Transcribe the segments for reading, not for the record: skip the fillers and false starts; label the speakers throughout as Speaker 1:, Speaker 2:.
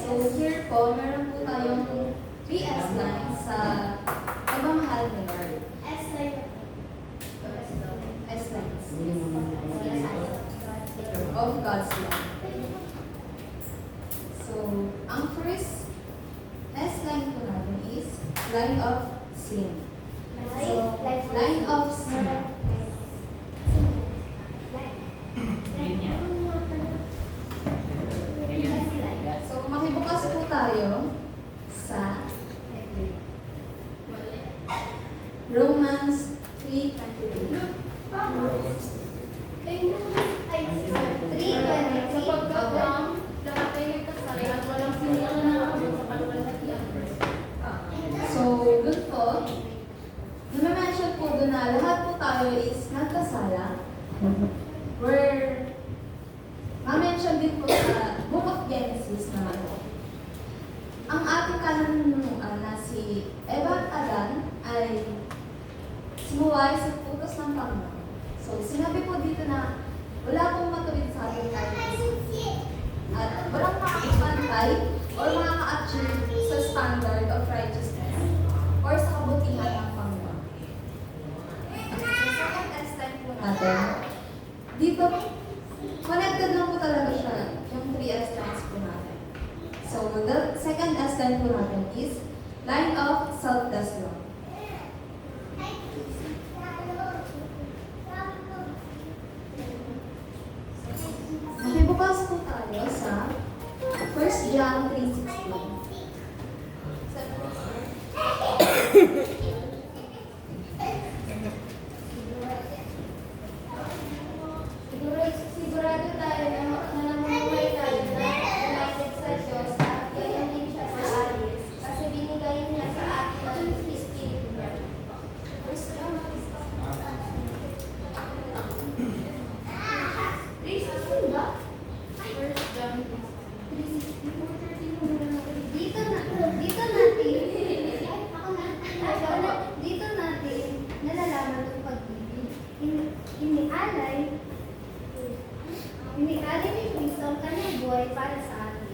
Speaker 1: So here po, meron po tayong 3S lines sa pagmamahal ni Lord. S lines. Of God's love. So, ang first S line po natin is line of sin. So, line of sin. So, makibukas po tayo sa Romans 3:23. So, dun po, na-mention po doon na lahat po tayo is nagkasala. Where, ma-mention din po sa Book of Genesis na ang ating kananunuan na si Eva at Adan ay sumuway sa utos ng Panginoon. So, sinabi po dito na wala pong matuwid sa ating at walang makakapantay or makaka-achieve sa standard of righteousness or sa kabutihan ng Panginoon. So, second S-time po natin. Dito, connected lang po talaga siya yung 3S-times po natin. So, the second S-time po natin is line of selfless love. Makibukas po tayo sa 1 John 3:16. Sigurado tayo na namumuhay tayo na malapit sa Diyos at gayon din siya sa atin kasi binigay niya sa atin ang Espiritu niya. Dito natin nalalaman ang pag-ibig. Inialay ni Kristo ang kanyang buhay para sa atin.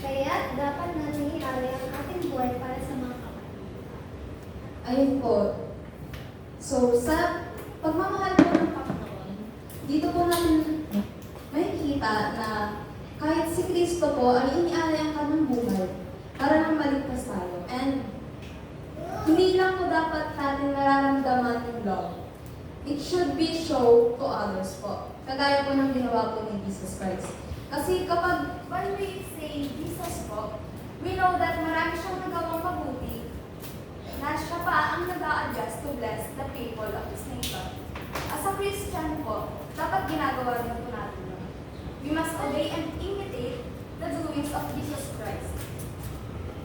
Speaker 1: Kaya dapat natin ialay ang ating buhay para sa mga kapatid. Ayun po. So, sa pagmamahal po ng Panginoon, dito po natin makikita na kahit si Kristo po ay inialay ang kanyang buhay para nang maligtas tayo. And hindi lang po dapat natin nararamdaman yung love. It should be shown to others po. Kagaya po ng ginawa po ni Jesus Christ. Kasi kapag when we say Jesus po, we know that marami siyang nagawang mabuti na siya pa ang nag-a-adjust to bless the people of His nation. As a Christian po, dapat ginagawa rin po natin yun. We must obey and imitate the doings of Jesus Christ.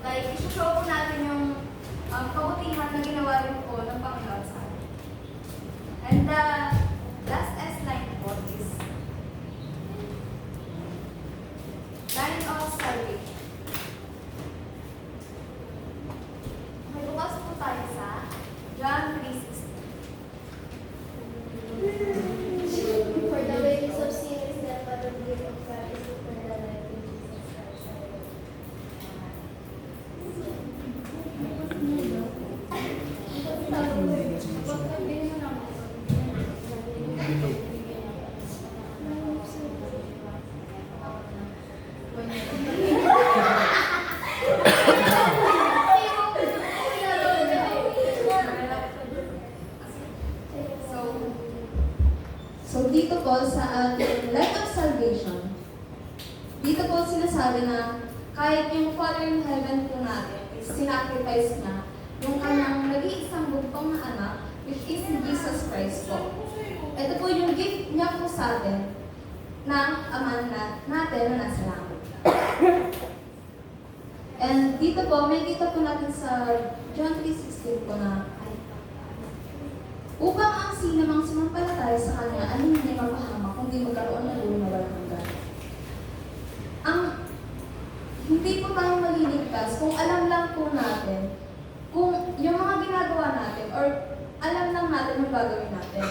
Speaker 1: Like, isushow po natin yung kabutihan na ginawa rin po ng Panginoon sa atin. And the last S-line po is line of salvation. May bukas po tayo sa John 3:16. For the wages of sin is death, but the gift of God is eternal life in Jesus Christ. So dito po sa line of salvation, dito po sinasabi na kahit yung Father in Heaven po natin, sinacrifice niya yung kanyang nag-iisang buntong na anak, which is Jesus Christ po. Ito po yung gift niya po sa atin ng Ama natin na nasa langit. And dito po, may kita po natin sa John 3:16 po na upang ang sinamang sumampalataya sa Kanya ay hindi mapahamak, kundi magkaroon ng buhay na walang hanggan. Hindi po tayo maliligtas kung alam lang po natin kung yung mga ginagawa natin or alam lang natin yung gagawin natin.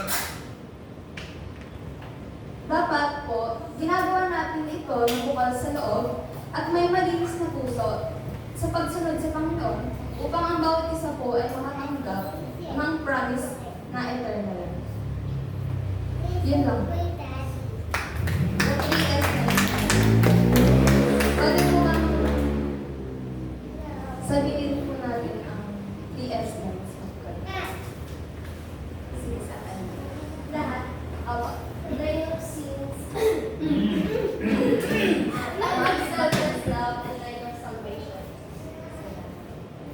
Speaker 1: Dapat po, ginagawa natin ito ng bukal sa loob
Speaker 2: at may malinis na puso sa pagsunod sa Panginoon upang ang bawat isa po ay makatanggap ng promise na eternal life. Yun lang. The 3S na pwede po bang sabihin po natin ang 3S na sige sa akin.
Speaker 1: Lahat.
Speaker 2: Apo.
Speaker 1: Line of sins.
Speaker 2: Line of selfless love and line of salvation.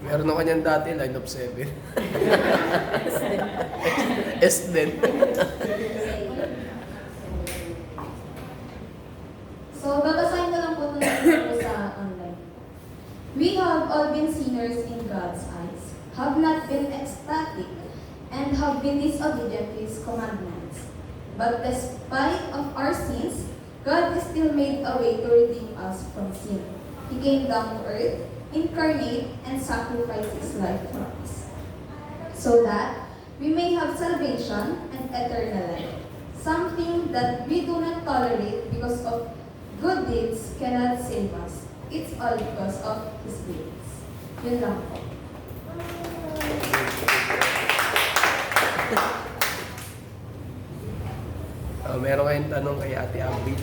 Speaker 3: Meron ako niyan dati, line of 7. S din.
Speaker 2: So, babasahin ko lang po ito na po sa online. We have all been sinners in God's eyes, have not been ecstatic, and have been disobedient to His commandments. But despite of our sins, God has still made a way to redeem us from sin. He came down to earth, incarnate, and sacrificed His life for us, so that we may have salvation and eternal life. Something that we do not tolerate because of good deeds cannot save us. It's all because of His grace. Yun lang po.
Speaker 3: Meron kayong tanong kay Ate Abby.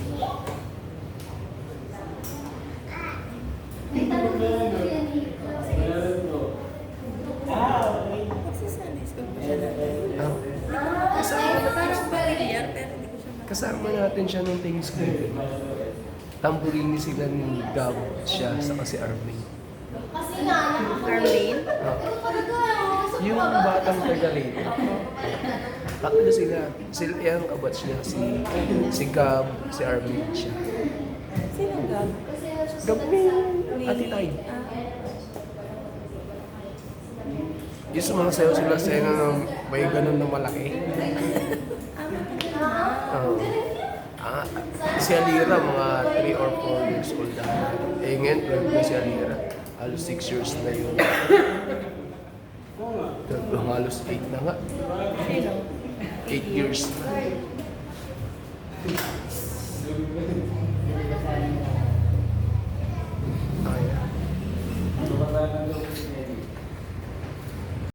Speaker 1: May tanong din si Kuya Nico.
Speaker 3: Kasama natin siya nung Thanksgiving. Tamburini sila ni Gab, siya, saka si Arvin.
Speaker 1: Kasi nga,
Speaker 4: Arlene?
Speaker 3: Yung batang taga-late. Tatlo sila. Sila yung kabatch niya. Si Gab, si Arvin, siya.
Speaker 4: Sino Gab?
Speaker 3: Gab ni Ate Tay. Yung sa mga sayo sila sena ng may ganun na malaki. Si Alira, mga 3 or 4 years old na. Ngayon, 12 na si Alira. Halos 6 years na yun. Halos 8 na nga.
Speaker 4: Sino?
Speaker 3: 8 years na.